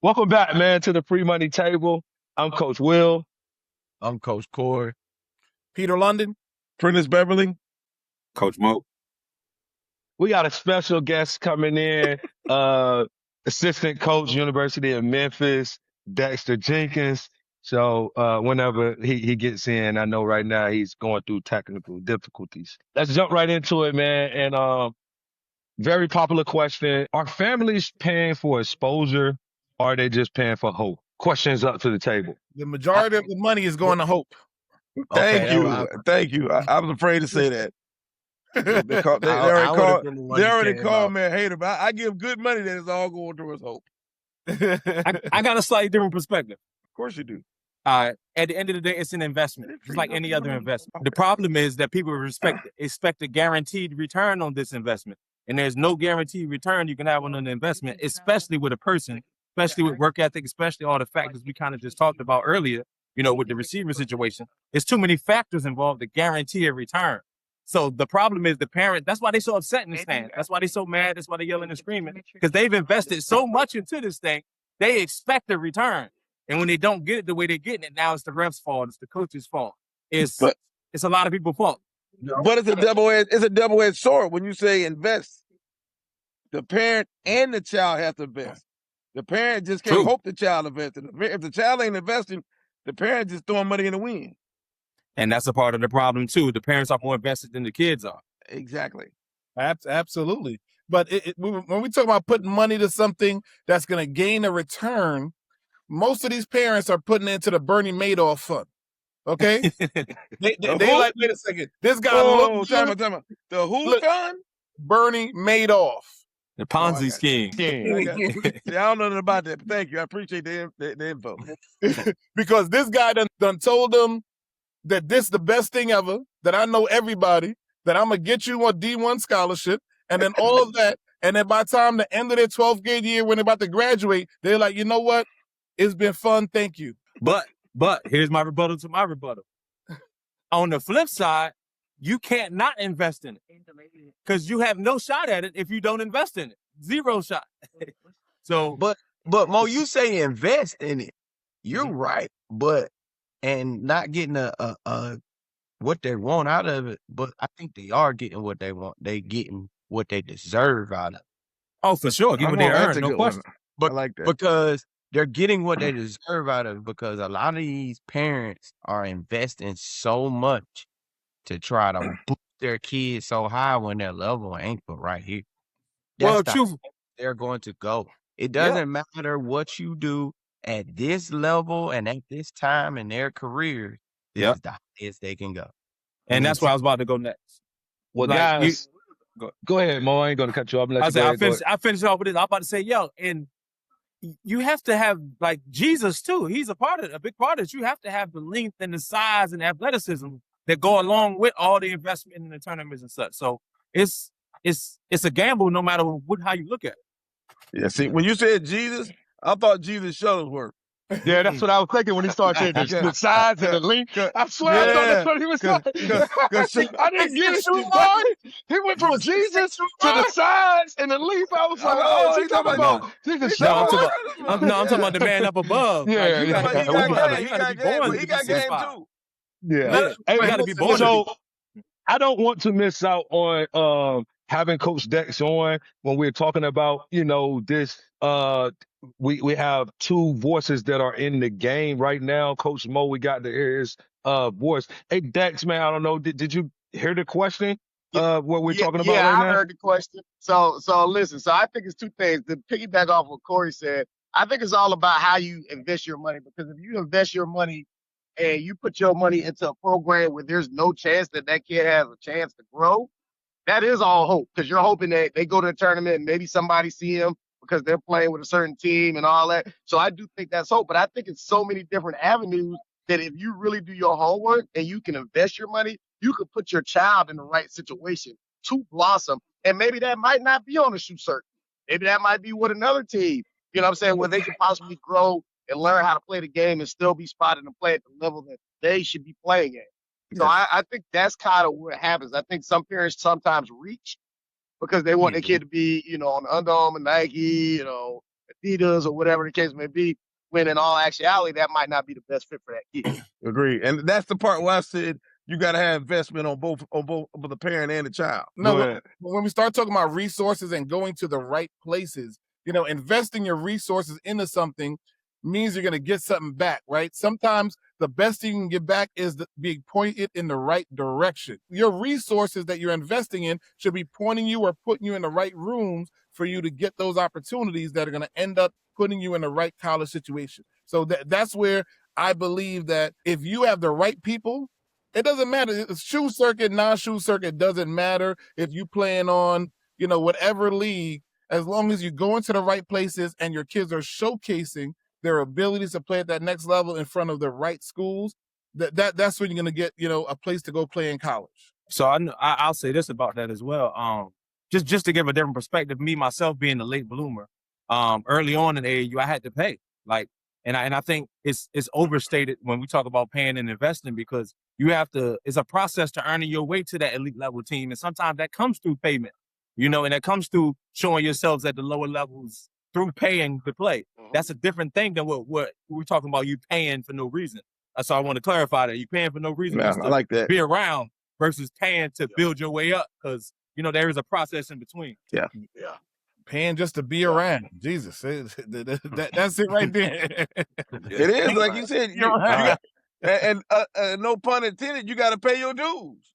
Welcome back, man, to the Free Money Table. I'm Coach Will. I'm Coach Corey. Peter London. Prentice Beverly. Coach Mo. We got a special guest coming in, assistant coach, University of Memphis, Dexter Jenkins. So whenever he gets in, I know right now he's going through technical difficulties. Let's jump right into it, man. And very popular question. Are families paying for exposure or are they just paying for hope? Questions up to the table. The majority of the money is going to hope. Thank you. I was afraid to say that. They already called me a hater, but I give good money that is all going towards hope. I got a slightly different perspective. Of course you do. At the end of the day, it's an investment, just like any other investment. The problem is that people expect a guaranteed return on this investment. And there's no guaranteed return you can have on an investment, especially with a person, especially with work ethic, especially all the factors we kind of just talked about earlier, with the receiver situation. There's too many factors involved to guarantee a return. So the problem is the parent, that's why they're so upset in the stand. That's why they're so mad. That's why they're yelling and screaming, because they've invested so much into this thing. They expect a return. And when they don't get it the way they're getting it, now it's the ref's fault. It's the coach's fault. It's a lot of people's fault. But it's a double-edged sword when you say invest. The parent and the child have to invest. The parent just can't hope the child invests. If the child ain't investing, the parent just throwing money in the wind. And that's a part of the problem too. The parents are more invested than the kids are. Exactly. Absolutely. But when we talk about putting money to something that's going to gain a return, most of these parents are putting into the Bernie Madoff fund. Okay? they like, wait a second. This guy time out. The who fund? Bernie Madoff. The Ponzi scheme. I don't know nothing about that, but thank you. I appreciate the info. Because this guy done told them that this is the best thing ever, that I know everybody, that I'm going to get you a D1 scholarship, and then all of that. And then by the time the end of their 12th grade year, when they're about to graduate, they're like, you know what? It's been fun. Thank you. But here's my rebuttal to my rebuttal. On the flip side, you can't not invest in it because you have no shot at it if you don't invest in it. Zero shot. So, but Mo, you say invest in it. You're right, and not getting a what they want out of it, but I think they are getting what they want. They getting what they deserve out of it. Oh, for sure. Get what they earn, no question. But I like that. Because they're getting what they deserve out of it, because a lot of these parents are investing so much to try to boost their kids so high when their level ain't but right here. That's they're going to go. It doesn't matter what you do at this level and at this time in their career. This is the highest they can go. And that's where I was about to go next. Well, guys, go ahead, Mo. I ain't going to cut you off. I finished off with this. I'm about to say, and you have to have, like, Jesus, too. He's a big part of it. You have to have the length and the size and athleticism that go along with all the investment in the tournaments and such. So it's a gamble no matter how you look at it. Yeah, see, when you said Jesus, I thought Jesus Shuttlesworth. Yeah, that's what I was thinking when he started saying the size and the length. I swear I thought that's what he was saying. I didn't get it. He went from Jesus to the size and the length. I was like, oh, he's talking about Jesus. I'm talking about the man up above. Yeah, he got game too. Yeah. You got to be born. So I don't want to miss out on having Coach Dex on when we're talking about, this. We have two voices that are in the game right now. Coach Mo, we got to hear his voice. Hey, Dex, man, I don't know. Did you hear the question? What we're talking about right now? Yeah, I heard the question. So listen. So I think it's two things. To piggyback off what Corey said, I think it's all about how you invest your money. Because if you invest your money and you put your money into a program where there's no chance that kid has a chance to grow, that is all hope. Because you're hoping that they go to a tournament and maybe somebody see him because they're playing with a certain team and all that. So I do think that's hope. But I think it's so many different avenues that if you really do your homework and you can invest your money, you could put your child in the right situation to blossom. And maybe that might not be on a shoe circuit. Maybe that might be with another team, you know what I'm saying, where they can possibly grow and learn how to play the game and still be spotted and play at the level that they should be playing at. So I think that's kind of what happens. I think some parents sometimes reach because they want their kid to be, on the Under Armour, Nike, Adidas or whatever the case may be, when in all actuality, that might not be the best fit for that kid. Agreed. And that's the part where I said you got to have investment on both the parent and the child. No, when we start talking about resources and going to the right places, investing your resources into something means you're going to get something back, right? Sometimes the best thing you can get back is being pointed in the right direction. Your resources that you're investing in should be pointing you or putting you in the right rooms for you to get those opportunities that are going to end up putting you in the right college situation. So that's where I believe that if you have the right people, it doesn't matter. It's shoe circuit, non-shoe circuit, doesn't matter if you playing on, whatever league, as long as you go into the right places and your kids are showcasing their abilities to play at that next level in front of the right schools, that's when you're going to get, a place to go play in college. So I'll say this about that as well. Just to give a different perspective, me, myself being a late bloomer, early on in AAU, I had to pay. And I think it's overstated when we talk about paying and investing, because it's a process to earning your way to that elite level team. And sometimes that comes through payment, and that comes through showing yourselves at the lower levels through paying to play. That's a different thing than what we're talking about, you paying for no reason. So I want to clarify that. You paying for no reason Yeah, I like that. be around versus paying to build your way up, because, there is a process in between. Yeah. Yeah. Paying just to be around. Jesus. That's it right there. It is, like you said. And no pun intended, you got to pay your dues.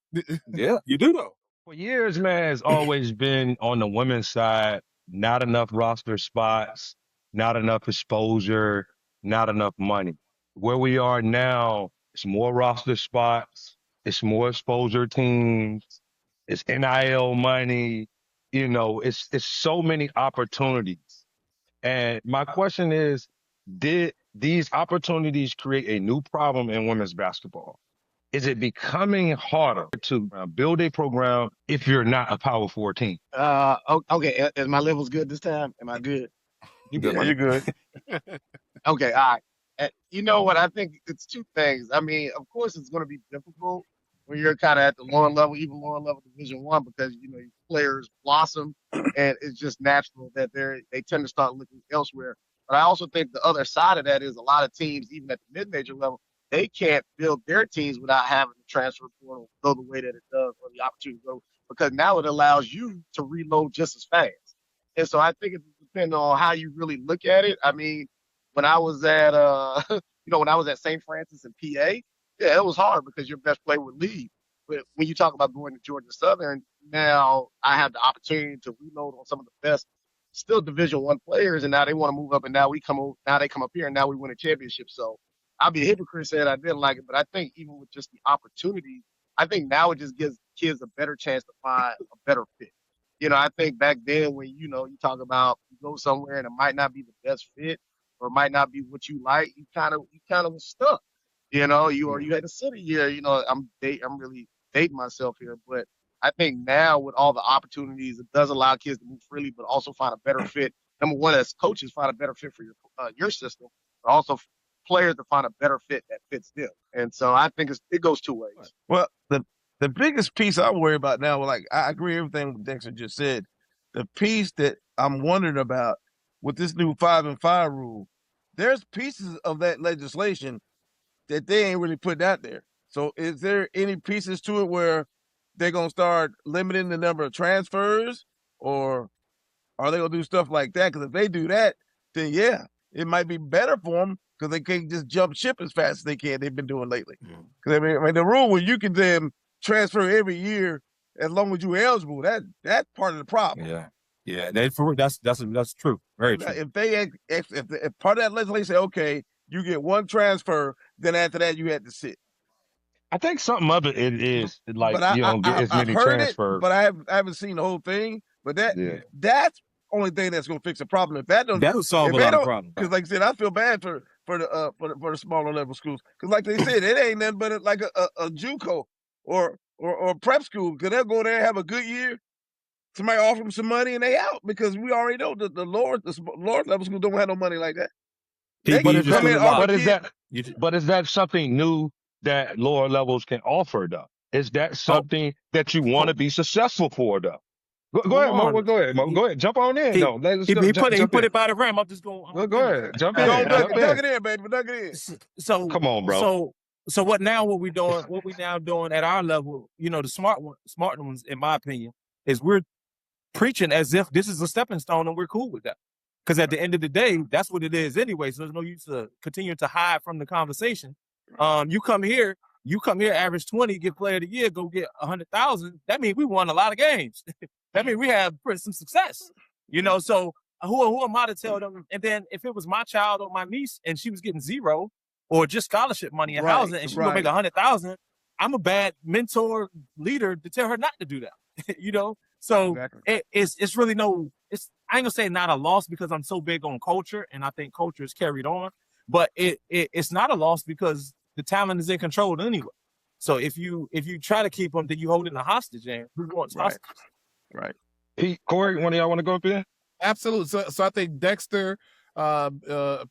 Yeah, you do though. For years, man, it's always been on the women's side, not enough roster spots, not enough exposure, not enough money. Where we are now, it's more roster spots, it's more exposure teams, it's NIL money, it's so many opportunities. And my question is, did these opportunities create a new problem in women's basketball? Is it becoming harder to build a program if you're not a Power 4 team? Okay. Is my levels good this time? Am I good? You good, man? You're good. Okay. All right. You know what? I think it's two things. I mean, of course, it's going to be difficult when you're kind of at the lower level, even lower level Division I, because your players blossom, and it's just natural that they tend to start looking elsewhere. But I also think the other side of that is a lot of teams, even at the mid-major level, they can't build their teams without having the transfer portal go the way that it does, or the opportunity to go, because now it allows you to reload just as fast. And so I think it depends on how you really look at it. I mean, when I was at when I was at St. Francis in PA, yeah, it was hard because your best player would leave. But when you talk about going to Georgia Southern, now I have the opportunity to reload on some of the best, still Division I players, and now they want to move up, and now they come up here, and now we win a championship. So I'll be a hypocrite saying I didn't like it, but I think even with just the opportunities, I think now it just gives kids a better chance to find a better fit. I think back then when you talk about you go somewhere and it might not be the best fit, or it might not be what you like, you kind of was stuck. You had to sit a year. I'm really dating myself here, but I think now with all the opportunities, it does allow kids to move freely, but also find a better fit. Number one, as coaches, find a better fit for your system, but also players to find a better fit that fits them. And so I think it goes two ways. Well, the biggest piece I worry about now, I agree with everything Dexter just said. The piece that I'm wondering about with this new 5-and-5 rule, there's pieces of that legislation that they ain't really putting out there. So is there any pieces to it where they're going to start limiting the number of transfers, or are they going to do stuff like that? Because if they do that, then yeah, it might be better for them, because they can't just jump ship as fast as they can. They've been doing lately. Because I mean, the rule where you can then transfer every year as long as you're eligible, that's part of the problem. Yeah, that's true. Very true. If part of that legislation say, okay, you get one transfer, then after that you had to sit. I think something of it is like you don't get as many transfers. But I haven't seen the whole thing. But that's the only thing that's going to fix the problem. If that will solve a lot of problems. Because like I said, I feel bad for the smaller level schools, because like they said, it ain't nothing but like a JUCO or prep school, because they'll go there and have a good year. Somebody offer them some money and they out, because we already know that the lower level schools don't have no money like that. But is that something new that lower levels can offer, though? Is that something that you want to be successful for, though? Go Hold ahead, Mo. on. Go ahead, Mo. Go ahead. Jump on in, He, though. Let's he, go. he Jump, put jump in. it by the rim. I'm just going. Go ahead. Jump Go in. on, Jump dug in. it in, baby. Dug it in. So Come on, bro. so what now? What we doing? What we now doing at our level? The smart ones, in my opinion, is we're preaching as if this is a stepping stone and we're cool with that. Because at the end of the day, that's what it is anyway. So there's no use to continue to hide from the conversation. You come here, average 20, get player of the year, go get 100,000. That means we won a lot of games. That means we have some success. So who am I to tell them? And then if it was my child or my niece and she was getting zero or just scholarship money and housing and she's gonna make 100,000, I'm a bad mentor leader to tell her not to do that. So it's really I ain't gonna say not a loss because I'm so big on culture and I think culture is carried on, but it's not a loss because the talent is in control anyway. So if you try to keep them, then you hold it in a hostage, and who wants hostage? Right. Corey, one of y'all want to go up in? Absolutely. So I think Dexter,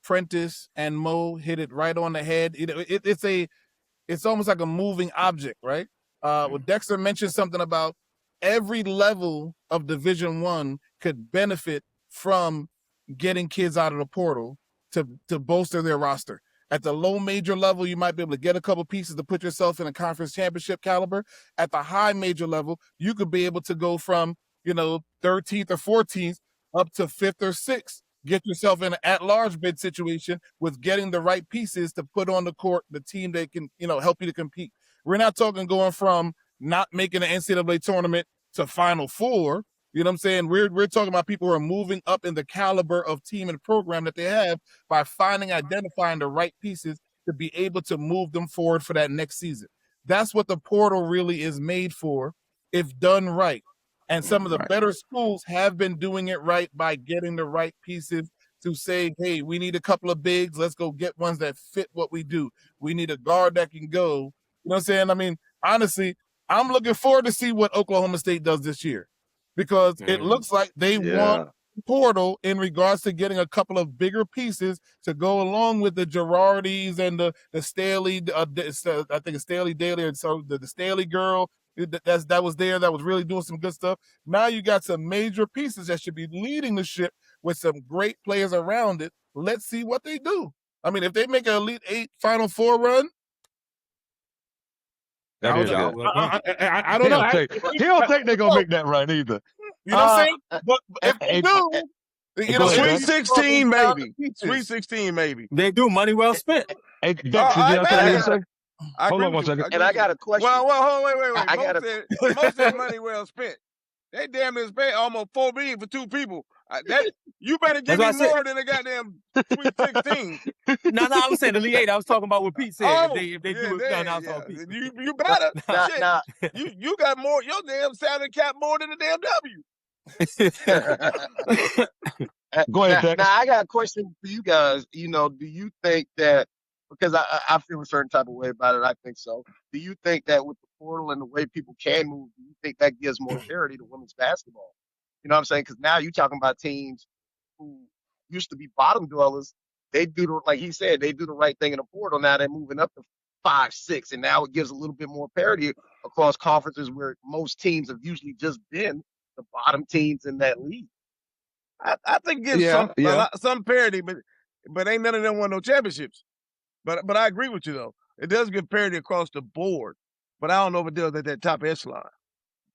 Prentice, and Mo hit it right on the head. It's almost like a moving object, right? Well, Dexter mentioned something about every level of Division I could benefit from getting kids out of the portal to bolster their roster. At the low major level, you might be able to get a couple pieces to put yourself in a conference championship caliber. At the high major level, you could be able to go from 13th or 14th up to 5th or 6th. Get yourself in an at-large bid situation with getting the right pieces to put on the court, the team that can, help you to compete. We're not talking going from not making an NCAA tournament to Final Four. You know what I'm saying? We're talking about people who are moving up in the caliber of team and program that they have by identifying the right pieces to be able to move them forward for that next season. That's what the portal really is made for if done right. And some of the better schools have been doing it right by getting the right pieces to say, hey, we need a couple of bigs. Let's go get ones that fit what we do. We need a guard that can go. You know what I'm saying? I mean, honestly, I'm looking forward to see what Oklahoma State does this year because it looks like they want portal in regards to getting a couple of bigger pieces to go along with the Girardis and the Staley, I think it's Staley Daly, and so the Staley girl that was there that was really doing some good stuff. Now you got some major pieces that should be leading the ship with some great players around it. Let's see what they do. I mean, if they make an Elite 8 Final Four run, That is good. I don't know. He don't think they're gonna make that run either. You know what I'm saying? But if they do, Sweet 16 maybe. Sweet 16 maybe. They do money well spent. Hey, Dexter, did I say? Hold on one second. And I got a question. Well, wait. Mo said money well spent. They damn near spent almost $4 million for 2 people. You better give me more than a goddamn Sweet 16. No, I was saying the Elite 8. I was talking about what Pete said. If they do it, I was talking Pete. You better. You got more. Your damn salary cap more than the damn W. Go ahead, Dex. Now I got a question for you guys. Do you think that, because I feel a certain type of way about it, I think so. Do you think that with the portal and the way people can move, do you think that gives more parity to women's basketball? You know what I'm saying? Because now you're talking about teams who used to be bottom dwellers. They do like he said, they do the right thing in the portal. Now they're moving up to 5, 6, and now it gives a little bit more parity across conferences where most teams have usually just been the bottom teams in that league. I think it gives some parity, but ain't none of them won no championships. But I agree with you though. It does give parity across the board, but I don't know if it does at that top echelon.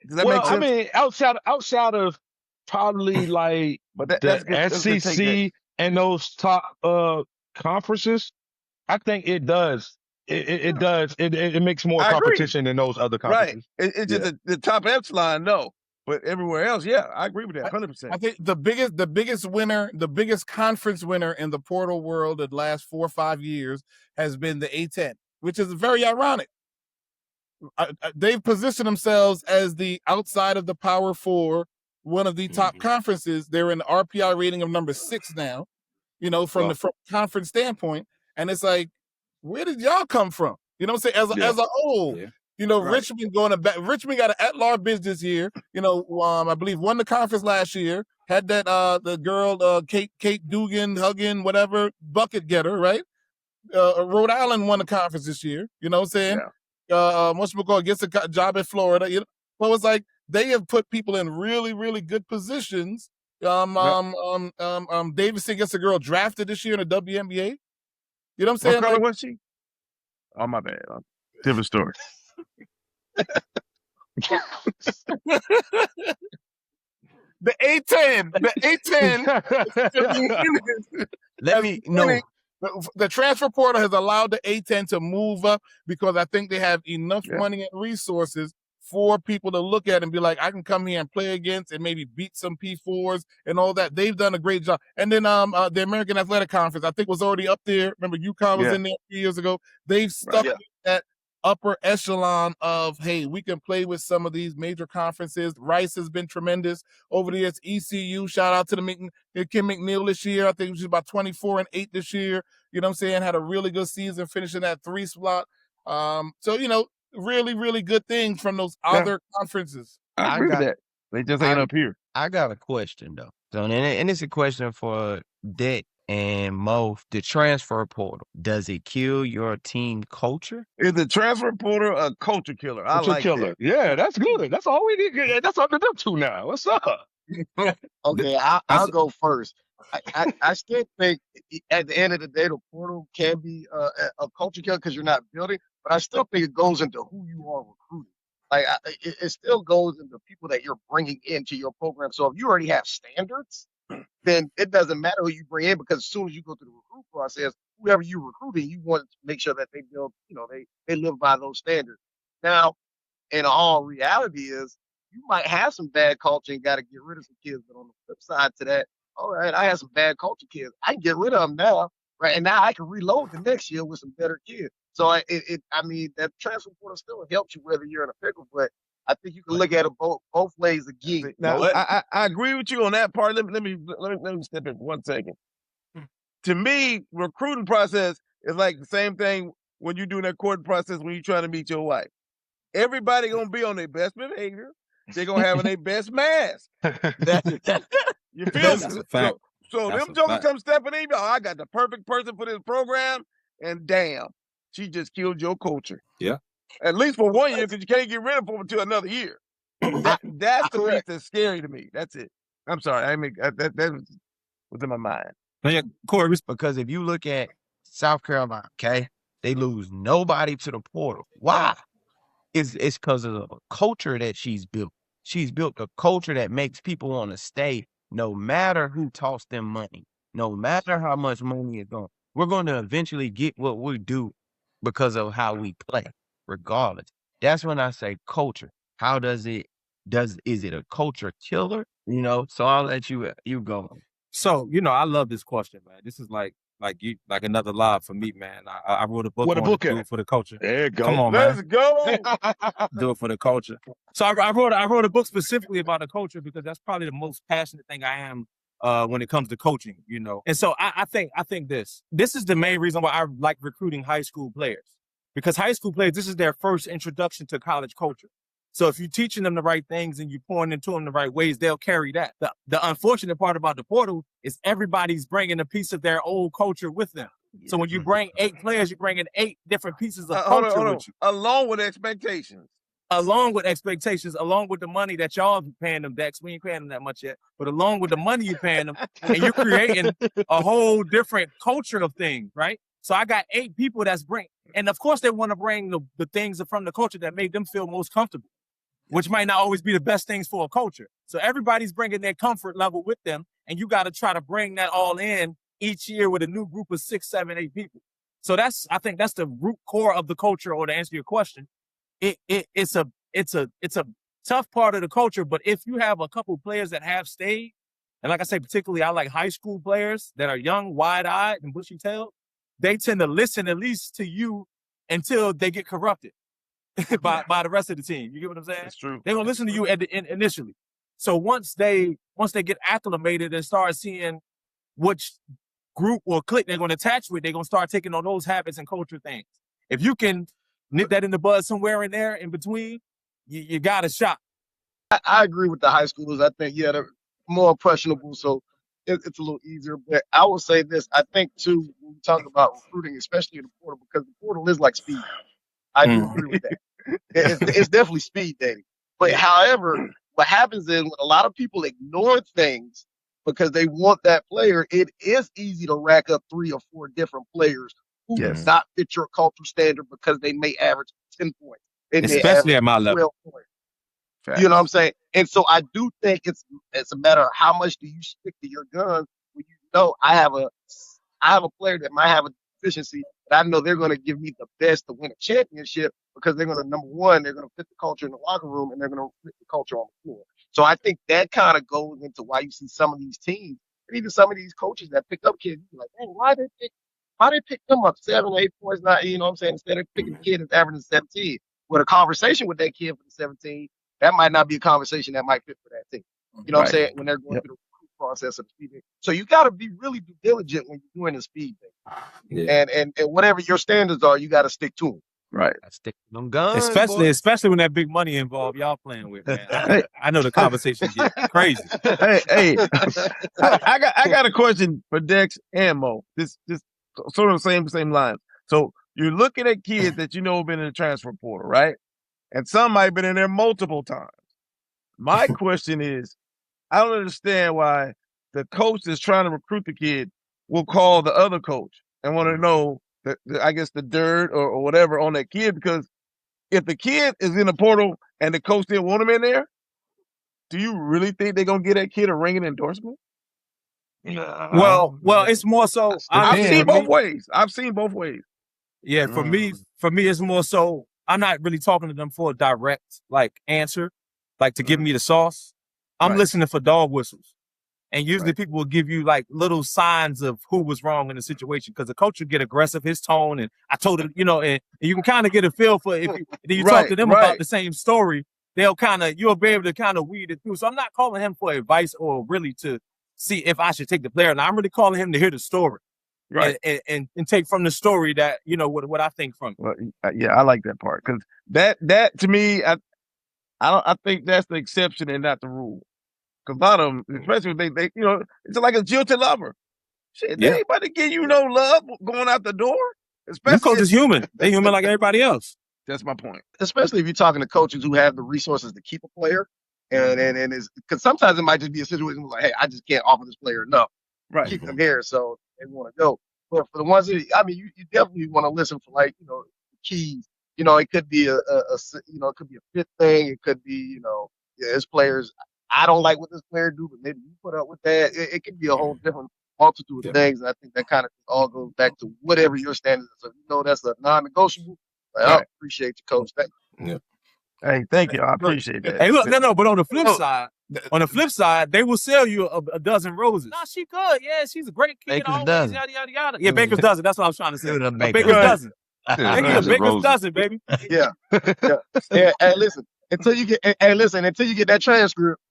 Does that make sense? I mean, outside of probably like the SEC and those top conferences, I think it does. It does. It makes more competition than those other conferences. Right. It's just the top echelon, no. But everywhere else, yeah, I agree with that 100%. I think the biggest winner, the biggest conference winner in the portal world in the last 4 or 5 years has been the A10, which is very ironic. They've positioned themselves as the outside of the Power 4, one of the top conferences. They're in the RPI rating of number 6 now, from the conference standpoint. And it's like, where did y'all come from? You know what I'm saying? As a whole. Yeah. Richmond Richmond got an at-large bid this year. I believe won the conference last year. Had that the girl Kate Dugan, Huggin, whatever, bucket getter, right? Rhode Island won the conference this year. You know what I'm saying? Once McCall gets a job in Florida. But it's like they have put people in really, really good positions. Davidson gets a girl drafted this year in the WNBA. You know what I'm What saying? color Like, was she? Oh, my bad. Different story. the A10, Let me know. The transfer portal has allowed the A10 to move up because I think they have enough money and resources for people to look at and be like, I can come here and play against and maybe beat some P4s and all that. They've done a great job. And then the American Athletic Conference, I think, was already up there. Remember, UConn was in there a few years ago. They've stuck with that upper echelon of, hey, we can play with some of these major conferences. Rice has been tremendous over the years. ECU, shout out to Kim McNeil this year. I think it was about 24-8 this year. You know what I'm saying? Had a really good season, finishing that 3 slot. So, really, really good things from those other conferences. I agree with that. They just ain't up here. I got a question though. So, and it's a question for Dick and Mo. The transfer portal, does it kill your team culture? Is the transfer portal a culture killer? I like that. Yeah, that's good. That's all we need. That's up to them two now. What's up? Okay, I'll go first. I still think at the end of the day, the portal can be a culture killer because you're not building, but I still think it goes into who you are recruiting. Like it still goes into people that you're bringing into your program. So if you already have standards, then it doesn't matter who you bring in because as soon as you go through the recruit process, whoever you're recruiting, you want to make sure that they build, they live by those standards. Now, in all reality is you might have some bad culture and got to get rid of some kids. But on the flip side to that, all right, I have some bad culture kids. I can get rid of them now, right? And now I can reload the next year with some better kids. So I mean, that transfer portal still helps you whether you're in a pickle, but I think you can look at it both ways again. Now, I agree with you on that part. Let me step in for 1 second. To me, recruiting process is like the same thing when you're doing that courting process when you're trying to meet your wife. Everybody gonna be on their best behavior. They're gonna have their best mask. You feel me? So them jokers come stepping in. Oh, I got the perfect person for this program, and damn, she just killed your culture. Yeah. At least for 1 year, because you can't get rid of them until another year. That's the piece that's scary to me. That's it. I'm sorry. That was in my mind. Yeah, Corey, because if you look at South Carolina, okay, they lose nobody to the portal. Why? It's because of the culture that she's built. She's built a culture that makes people want to stay no matter who tossed them money, no matter how much money is going. We're going to eventually get what we do because of how we play, regardless. That's when I say culture. How is it a culture killer? So I'll let you go. So, I love this question, man. This is like another live for me, man. I wrote a book on it, do it for the culture. There you go. Come on, Let's man. go. Do it for the culture. So I wrote a book specifically about the culture because that's probably the most passionate thing I am when it comes to coaching, And so I think this is the main reason why I like recruiting high school players. Because high school players, this is their first introduction to college culture. So if you're teaching them the right things and you're pouring into them the right ways, they'll carry that. The unfortunate part about the portal is everybody's bringing a piece of their old culture with them. So when you bring 8 players, you're bringing 8 different pieces of culture with you. Along with expectations. Along with expectations, along with the money that y'all paying them, Dex. We ain't paying them that much yet. But along with the money you're paying them, and you're creating a whole different culture of things, right? So I got 8 people that's bring, and of course they want to bring the things from the culture that made them feel most comfortable, which might not always be the best things for a culture. So everybody's bringing their comfort level with them, and you got to try to bring that all in each year with a new group of 6, 7, 8 people. So I think that's the root core of the culture. Or to answer your question, it's a tough part of the culture. But if you have a couple players that have stayed, and like I say, particularly I like high school players that are young, wide-eyed, and bushy-tailed, they tend to listen at least to you until they get corrupted by the rest of the team. You get what I'm saying? That's true. They're gonna listen to you initially. So once they get acclimated and start seeing which group or clique they're gonna attach with, they're gonna start taking on those habits and culture things. If you can nip that in the bud somewhere in there in between, you got a shot. I agree with the high schoolers. I think, they're more impressionable, so it's a little easier. But I will say this. I think, too, when we talk about recruiting, especially in the portal, because the portal is like speed. I do agree with that. It's definitely speed dating. But however, what happens is when a lot of people ignore things because they want that player, it is easy to rack up 3 or 4 different players who do not fit your cultural standard because they may average 10 points. They may Especially average at my level. 12 points. You know what I'm saying? And so I do think it's a matter of how much do you stick to your guns when you know I have a player that might have a deficiency, but I know they're going to give me the best to win a championship because they're going to, number one, they're going to fit the culture in the locker room and they're going to fit the culture on the floor. So I think that kind of goes into why you see some of these teams and even some of these coaches that pick up kids, you're like, hey, why they pick them up 7 or 8 points? Not, you know what I'm saying? Instead of picking a kid that's averaging 17, with a conversation with that kid for the 17, that might not be a conversation that might fit for that team. You know what I'm saying? When they're going through the recruit process of the speed thing. So you got to be really due diligent when you're doing the speed thing. Yeah. And whatever your standards are, you got to stick to them. Right. I stick to them guns, Especially when that big money involved, y'all playing with, man. I know the conversation get crazy. Hey, I got a question for Dex and Mo. This sort of same lines. So you're looking at kids that you know have been in the transfer portal, right? And some might have been in there multiple times. My question is, I don't understand why the coach that's trying to recruit the kid will call the other coach and want to know I guess the dirt or whatever on that kid, because if the kid is in the portal and the coach didn't want him in there, do you really think they're gonna get that kid a ringing endorsement? Well, it's more so. I've seen both ways. Yeah, for me, it's more so. I'm not really talking to them for a direct answer, to give me the sauce. I'm listening for dog whistles. And usually people will give you little signs of who was wrong in the situation, because the coach will get aggressive, his tone, and I told him, and you can kind of get a feel for if you talk to them about the same story, you'll be able to kind of weed it through. So I'm not calling him for advice or really to see if I should take the player. And I'm really calling him to hear the story. Right. And take from the story that, what I think from it. Well, yeah, I like that part, because that to me, I think that's the exception and not the rule. Because a lot of them, especially when they it's like a jilted lover. Shit, they ain't about to give you no love going out the door. Them coaches human. They human like everybody else. That's my point. Especially if you're talking to coaches who have the resources to keep a player, and is because sometimes it might just be a situation where hey, I just can't offer this player enough. Right. Keep them here, so they want to go. But for the ones that, you definitely want to listen for keys. It could be it could be a fit thing. It could be this player's. I don't like what this player do, but maybe you put up with that. It could be a whole different multitude of things. And I think that kind of all goes back to whatever your standards are. So that's a non-negotiable. I appreciate you, coach. Yeah. Hey, thank you. I appreciate that. Hey, look, no, but on the flip side, they will sell you a dozen roses. Nah, she good. Yeah, she's a great kid. Baker's always, dozen. Yada, yada, yada. Yeah, Baker's dozen. That's what I was trying to say. A Baker's dozen. Baker's dozen, baby. Yeah. Hey, listen. Until you get that transcript.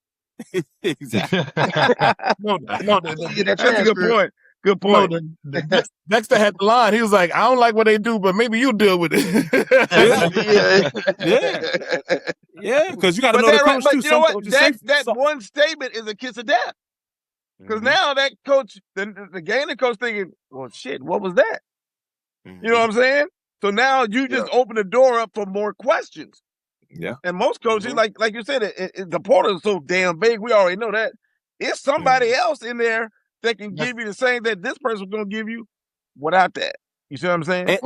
Exactly. That's a good point. Good point. Dexter had the line. He was like, I don't like what they do, but maybe you deal with it. Yeah, because you got to know the coach too. You know what? That one statement is a kiss of death. Because now that coach, the game the coach thinking, well, shit, what was that? You know what I'm saying? So now you just open the door up for more questions. Yeah. And most coaches, like you said, the portal is so damn big. We already know that. It's somebody else in there that can give you the same that this person's going to give you without that. You see what I'm saying?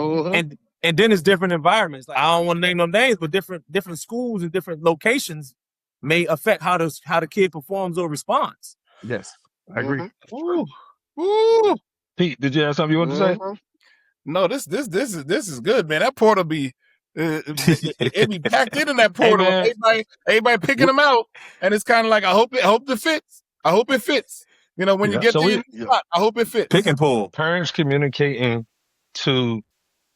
And then it's different environments. I don't want to name no names, but different schools and different locations may affect how the kid performs or responds. Yes, I agree. Ooh. Pete, did you have something you want to say? No, this is good, man. That portal be it be packed in that portal. Hey, everybody picking them out, and it's kind of like I hope it fits. I hope it fits. When you get to your spot, I hope it fits. Pick and pull. Parents communicating to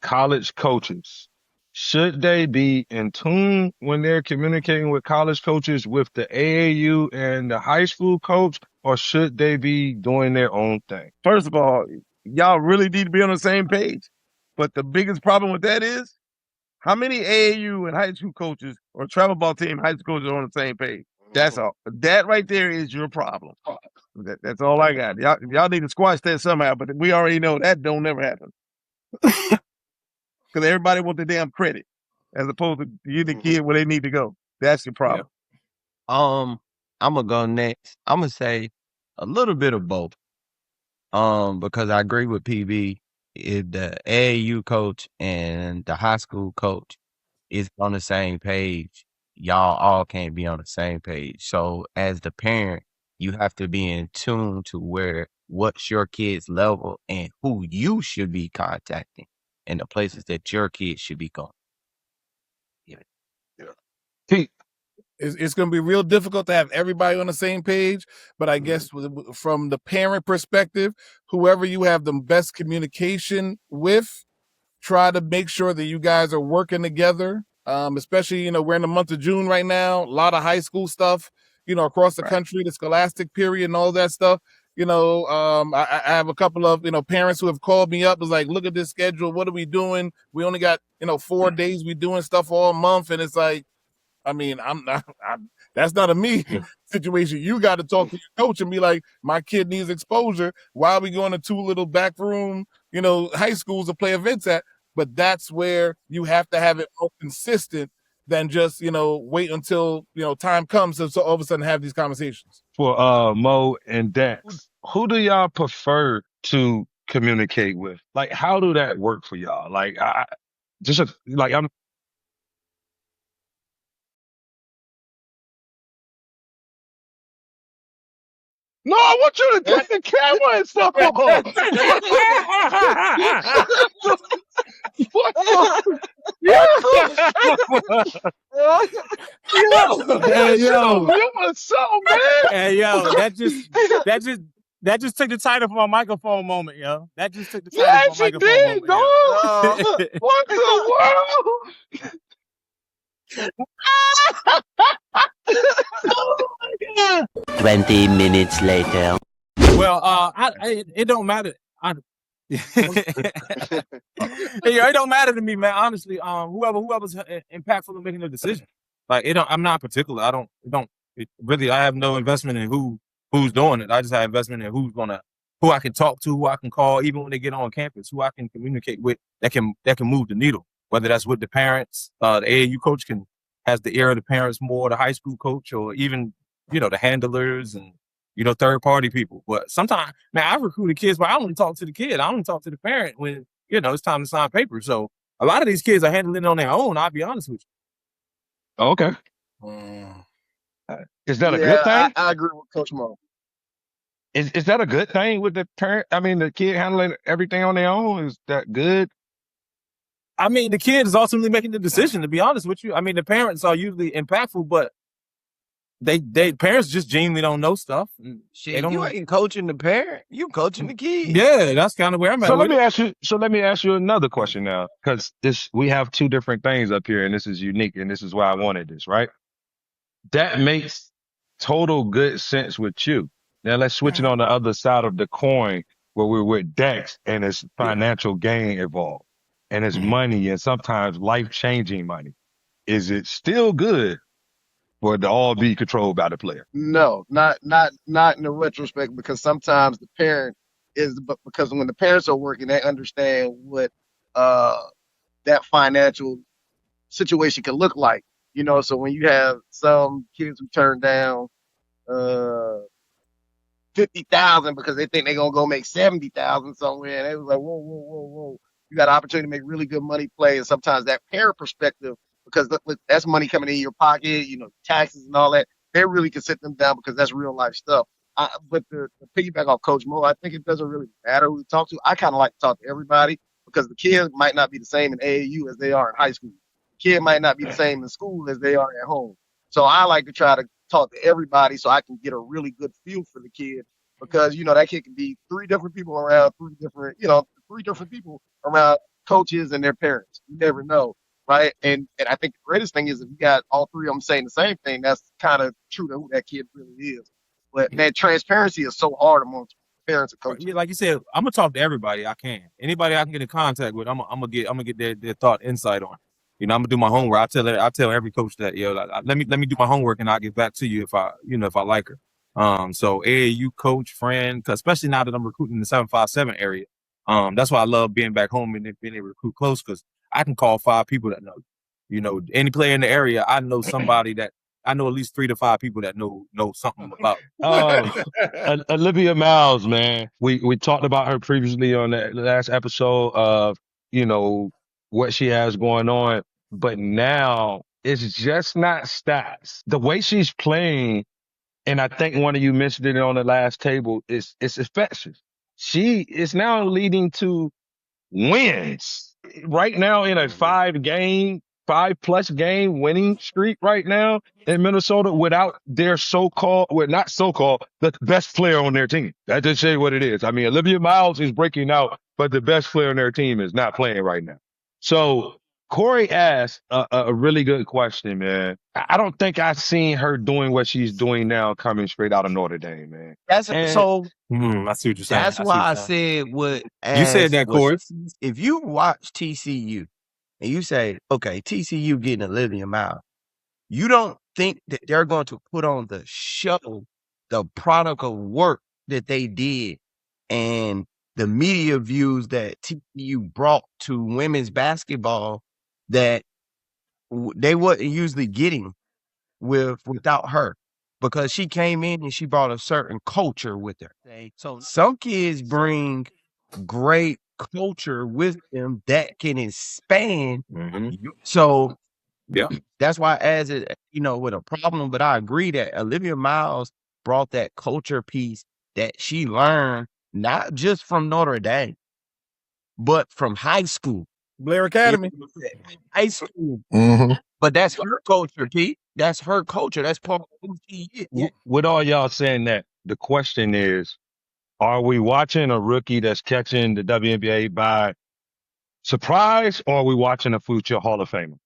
college coaches. Should they be in tune when they're communicating with college coaches with the AAU and the high school coach, or should they be doing their own thing? First of all, y'all really need to be on the same page. But the biggest problem with that is, how many AAU and high school coaches or travel ball team high school coaches are on the same page? That's all. That right there is your problem. That's all I got. Y'all need to squash that somehow, but we already know that don't never happen. Because everybody wants the damn credit as opposed to you the kid where they need to go. That's the problem. I'm gonna go next. I'm gonna say a little bit of both. Because I agree with PB. If the AAU coach and the high school coach is on the same page, y'all all can't be on the same page. So as the parent, you have to be in tune to what's your kid's level and who you should be contacting and the places that your kids should be going. It's going to be real difficult to have everybody on the same page, but I guess from the parent perspective, whoever you have the best communication with, try to make sure that you guys are working together. Especially, we're in the month of June right now, a lot of high school stuff, across the country, the scholastic period and all that stuff. I have a couple of, parents who have called me up, was like, look at this schedule. What are we doing? We only got, 4 days. We doing stuff all month. And it's like, I mean, that's not a me situation. You got to talk to your coach and be like, my kid needs exposure. Why are we going to 2 little back room, high schools to play events at? But that's where you have to have it more consistent than just, wait until, time comes so all of a sudden have these conversations. For Mo and Dax, who do y'all prefer to communicate with? Like, how do that work for y'all? Like, I'm. No, I want you to take the camera and stuff on. Hey, yo. What's so, man? Hey, yo, that just took the title from my microphone moment, yo. That just took the title from my microphone moment. Dog. What the world? Oh my God. 20 minutes later. Well, it don't matter. It don't matter to me, man. Honestly, whoever's impactful in making the decision. Like I'm not particular. I have no investment in who's doing it. I just have investment in who I can talk to, who I can call, even when they get on campus, who I can communicate with that can move the needle. Whether that's with the parents, the AAU coach has the ear of the parents more, the high school coach, or even, the handlers and, third party people. But sometimes, man, I recruited kids, but I only talk to the kid. I only talk to the parent when, it's time to sign papers. So a lot of these kids are handling it on their own. I'll be honest with you. Okay. Is that a good thing? I agree with Coach Mo. Is that a good thing with the parent? I mean, the kid handling everything on their own? Is that good? I mean, the kid is ultimately making the decision, to be honest with you. I mean, the parents are usually impactful, but parents just genuinely don't know stuff. Shit, you ain't coaching the parent, you coaching the kid. Yeah, that's kind of where I'm at. So let me ask you another question now, because we have 2 different things up here, and this is unique, and this is why I wanted this, right? That makes total good sense with you. Now let's switch it on the other side of the coin, where we're with Dex, and it's financial gain involved, and it's money, and sometimes life-changing money. Is it still good for it to all be controlled by the player? No, not in the retrospect, because sometimes the parent because when the parents are working, they understand what that financial situation can look like. So when you have some kids who turn down $50,000 because they think they're gonna go make $70,000 somewhere, and they was like, whoa. You got an opportunity to make really good money play, and sometimes that parent perspective, because look, that's money coming in your pocket, taxes and all that, they really can sit them down because that's real life stuff. But the piggyback off Coach Mo, I think it doesn't really matter who to talk to. I kind of like to talk to everybody, because the kids might not be the same in AAU as they are in high school. The kid might not be the same in school as they are at home. So I like to try to talk to everybody so I can get a really good feel for the kid, because that kid can be 3 different people around 3 different people around coaches and their parents. You never know, right? And I think the greatest thing is if you got all 3 of them saying the same thing, that's kind of true to who that kid really is. But man, transparency is so hard amongst parents and coaches. Yeah, like you said, I'm gonna talk to everybody I can. Anybody I can get in contact with, I'm gonna get their thought insight on. I'm gonna do my homework. I tell every coach that, let me do my homework and I'll get back to you if I like her. So AAU coach, friend, especially now that I'm recruiting in the 757 area. That's why I love being back home and being able to recruit close, because I can call 5 people that know. You know, any player in the area, I know somebody that I know at least 3 to 5 people that know something about. Olivia Miles, man. We talked about her previously on that last episode of, you know, what she has going on, but now it's just not stats. The way she's playing, and I think one of you mentioned it on the last table, it's infectious. She is now leading to wins right now in a 5+ game winning streak right now in Minnesota without their not so-called, the best player on their team. That just show you what it is. I mean, Olivia Miles is breaking out, but the best player on their team is not playing right now. So Corey asked a really good question, man. I don't think I've seen her doing what she's doing now coming straight out of Notre Dame, man. That's And so. I see what you're saying. That's why I said what. You said that, Corey. If you watch TCU and you say, okay, TCU getting Olivia Miles, you don't think that they're going to put on the show, the product of work that they did, and the media views that TCU brought to women's basketball that they wasn't usually getting without her, because she came in and she brought a certain culture with her. So some kids bring great culture with them that can expand. So Yeah. that's why, as it, with a problem, but I agree that Olivia Miles brought that culture piece that she learned not just from Notre Dame, but from high school. Blair Academy. High school. Mm-hmm. But that's her culture, Pete. That's her culture. That's part of who she is. With all y'all saying that, the question is, are we watching a rookie that's catching the WNBA by surprise, or are we watching a future Hall of Famer?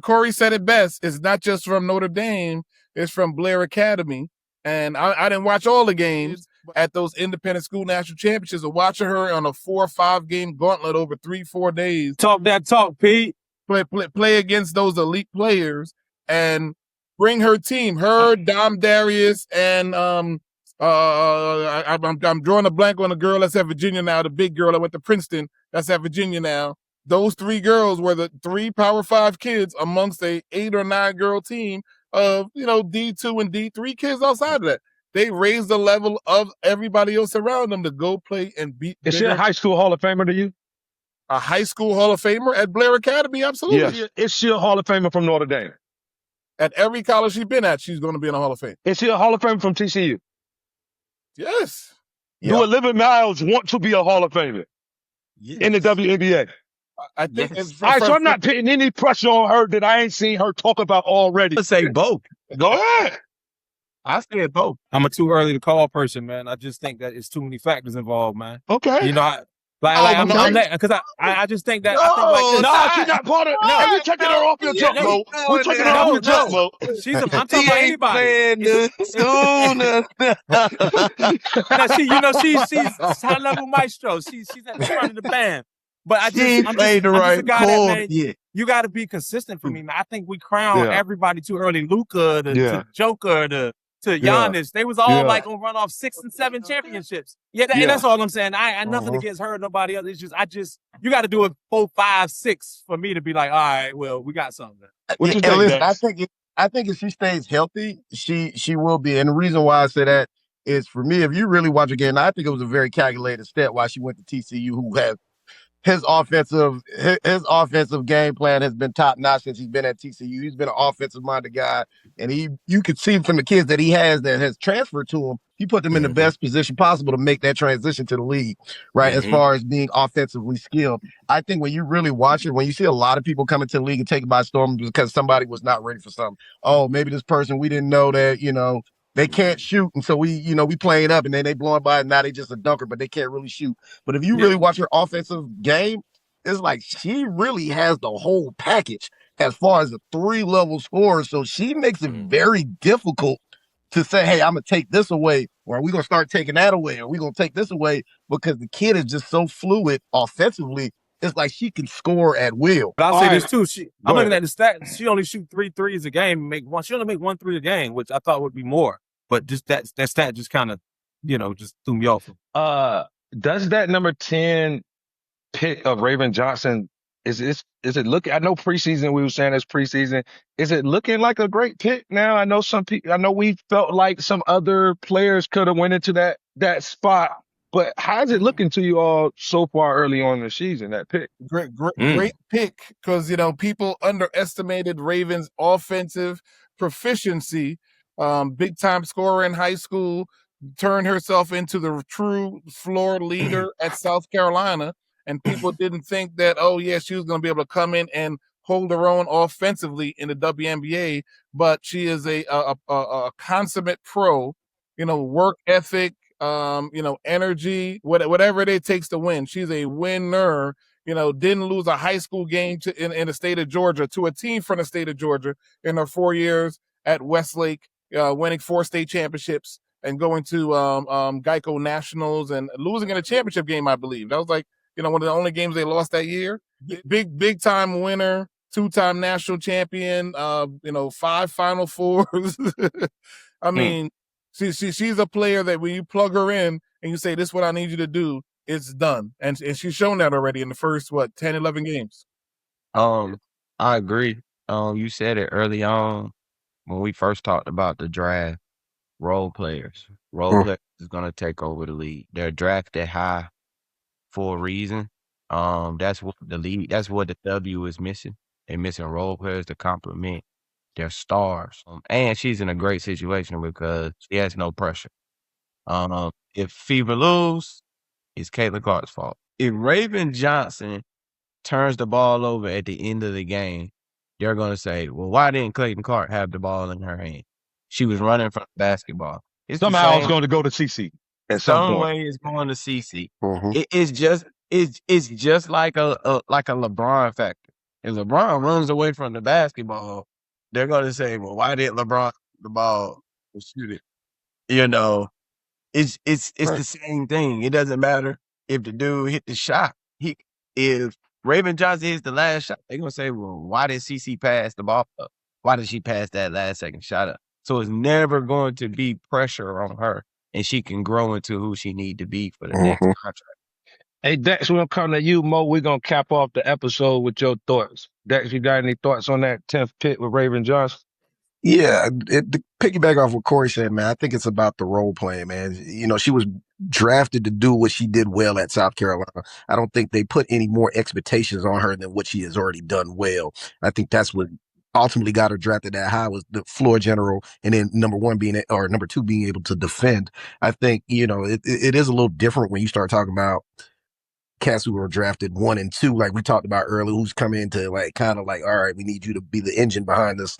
Corey said it best. It's not just from Notre Dame. It's from Blair Academy. And I didn't watch all the games at those independent school national championships, but watching her on a 4 or 5 game gauntlet over 3-4 days. Talk that talk, Pete. Play against those elite players and bring her team, Dom Darius, and I'm drawing a blank on the girl that's at Virginia now, the big girl that went to Princeton that's at Virginia now. Those 3 girls were the 3 Power 5 kids amongst a 8 or 9 girl team of, D2 and D3 kids outside of that. They raised the level of everybody else around them to go play and beat. Is she a high school Hall of Famer to you? A high school Hall of Famer at Blair Academy? Absolutely. Yes. Is she a Hall of Famer from Notre Dame? At every college she's been at, she's going to be in a Hall of Fame. Is she a Hall of Famer from TCU? Yes. Do Olivia Miles want to be a Hall of Famer in the WNBA? I think it's all right, so I'm not putting any pressure on her that I ain't seen her talk about already. Let's say both. Go ahead. I said both. I'm a too early to call person, man. I just think that it's too many factors involved, man. Okay. Because I just think that. She's not part of. No, we're taking her off your jump, bro. We're taking her off your jump, bro. I'm talking about anybody. She's high level maestro. She's at the front of the band. But I'm just a guy that, man, you got to be consistent for me, man. I think we crown everybody too early. Luka, to Joker, to Giannis. They was all like gonna run off 6 and 7 championships. And that's all I'm saying. I nothing against her or nobody else. It's just you got to do it 4, 5, 6 for me to be like, all right, well, we got something. What you think, listen, I think if she stays healthy, she will be. And the reason why I say that is, for me, if you really watch again, I think it was a very calculated step why she went to TCU, who has his offensive game plan has been top notch since he's been at TCU. He's been an offensive minded guy, and you could see from the kids that he has that has transferred to him, he put them in the best position possible to make that transition to the league, right? As far as being offensively skilled. I think when you really watch it, when you see a lot of people coming to the league and take it by storm because somebody was not ready for something. Oh, maybe this person, we didn't know that, they can't shoot, and so we play it up, and then they blowing by, and now they just a dunker, but they can't really shoot. But if you really watch her offensive game, it's like she really has the whole package as far as the 3-level scorer. So she makes it very difficult to say, hey, I'm going to take this away, or are we going to start taking that away, or are we going to take this away, because the kid is just so fluid offensively. It's like she can score at will. But I'll say this too. I'm looking at the stats. She only shoot 3 threes a game. She only make 1 3 a game, which I thought would be more. But just that stat just kind of, just threw me off. Does that number 10 pick of Raven Johnson Is it looking? I know preseason we were saying it's preseason. Is it looking like a great pick now? I know some people. I know we felt like some other players could have went into that spot, but how's it looking to you all so far early on in the season? That pick. Great pick, because people underestimated Ravens' offensive proficiency. Big time scorer in high school, turned herself into the true floor leader at South Carolina, and people didn't think that, oh yeah, she was going to be able to come in and hold her own offensively in the WNBA. But she is a consummate pro. Work ethic, energy, whatever it takes to win. She's a winner. Didn't lose a high school game in the state of Georgia to a team from the state of Georgia in her 4 years at Westlake, winning 4 state championships and going to Geico Nationals and losing in a championship game, I believe. That was like, one of the only games they lost that year. Big time winner, 2-time national champion, 5 Final Fours. I mean, she's a player that when you plug her in and you say, this is what I need you to do, it's done. And she's shown that already in the first, 10, 11 games. I agree. You said it early on when we first talked about the draft. Role players is going to take over the league. They're drafted high for a reason. That's what the W is missing. They're missing role players to complement their stars. And she's in a great situation because she has no pressure. If Fever lose, it's Caitlin Clark's fault. If Raven Johnson turns the ball over at the end of the game, they're going to say, well, why didn't Clayton Clark have the ball in her hand? She was running from the basketball. Somehow it's going to go to CC at some point. Way it's going to CC. It's just like a LeBron factor. If LeBron runs away from the basketball, they're going to say, well, why did LeBron the ball shoot it? It's the same thing. It doesn't matter if the dude hit the shot. If Raven Johnson hits the last shot, they're gonna say, well, why did CC pass the ball up? Why did she pass that last second shot up? So it's never going to be pressure on her, and she can grow into who she need to be for the next contract. Hey, Dex, we're gonna come to you, Mo. We're gonna cap off the episode with your thoughts. Dex, you got any thoughts on that 10th pick with Raven Johnson? Yeah, to piggyback off what Corey said, man, I think it's about the role playing, man. She was drafted to do what she did well at South Carolina. I don't think they put any more expectations on her than what she has already done well. I think that's what ultimately got her drafted that high, was the floor general, and then number 2 being able to defend. I think, it is a little different when you start talking about cats who were drafted 1 and 2, like we talked about earlier, who's coming into all right, we need you to be the engine behind this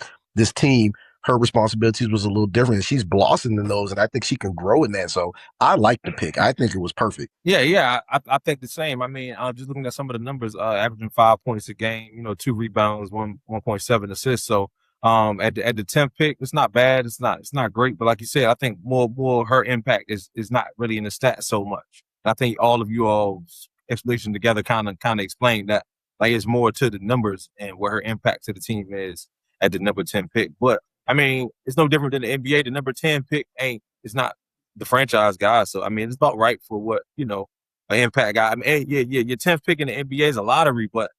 team. Her responsibilities was a little different. She's blossomed in those, and I think she can grow in that. So I like the pick. I think it was perfect. Yeah, I think the same. I mean, just looking at some of the numbers, averaging 5 points a game, 2 rebounds, 1.7 assists. So at the 10th pick, it's not bad. It's not great, but like you said, I think more her impact is not really in the stats so much. I think all of you all's explanation together kind of explained that, like, it's more to the numbers and where her impact to the team is at the number 10 pick. But I mean, it's no different than the NBA. The number 10 pick it's not the franchise guy. So I mean, it's about right for what, an impact guy. I mean, your 10th pick in the NBA is a lottery, but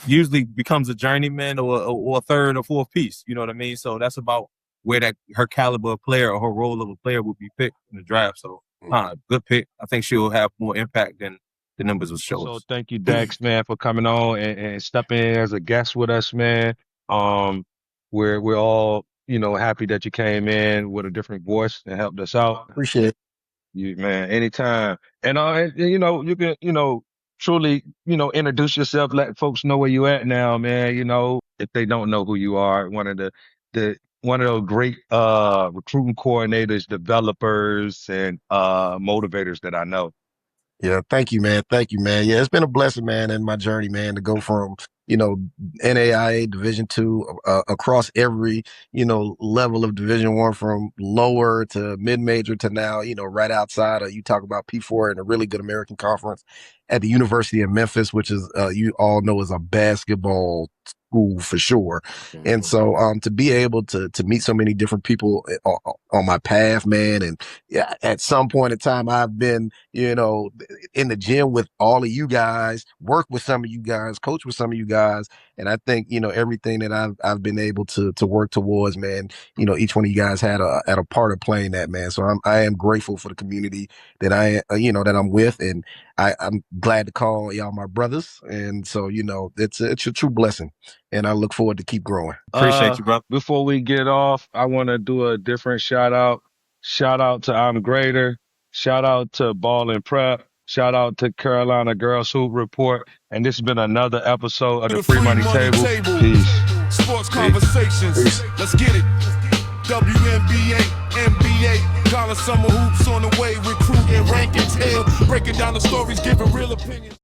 usually becomes a journeyman or a third or fourth piece. You know what I mean? So that's about where that her caliber of player or her role of a player would be picked in the draft. So good pick. I think she'll have more impact than the numbers will show. So thank you, Dex, man, for coming on and stepping in as a guest with us, man. We're all, happy that you came in with a different voice and helped us out. Appreciate it. You, man, anytime. And you can, truly, introduce yourself, let folks know where you at now, man. If they don't know who you are, one of those great recruiting coordinators, developers, and motivators that I know. Yeah, thank you, man. Yeah, it's been a blessing, man, in my journey, man, to go from, NAIA Division II across every, level of Division I, from lower to mid-major to now, right outside of, you talk about P4 and a really good American Conference at the University of Memphis, which is, you all know, is a basketball school for sure. And so to be able to meet so many different people on my path, man, and yeah, at some point in time I've been, you know, in the gym with all of you guys, work with some of you guys, coach with some of you guys, and I think, you know, everything that I've been able to work towards, man, you know, each one of you guys had a part of playing that, man. So I am grateful for the community that you know, that I'm with, and I'm glad to call y'all my brothers. And so, you know, it's a true blessing, and I look forward to keep growing. Appreciate you, bro. Before we get off, I want to do a different shout out. Shout out to I'm Greater. Shout out to Ball and Prep. Shout out to Carolina Girls Hoop Report. And this has been another episode of the Free Money Table. Peace. Sports conversations. Let's get it. WNBA, NBA, college summer hoops on the way, recruiting, rankings, breaking down the stories, giving real opinions.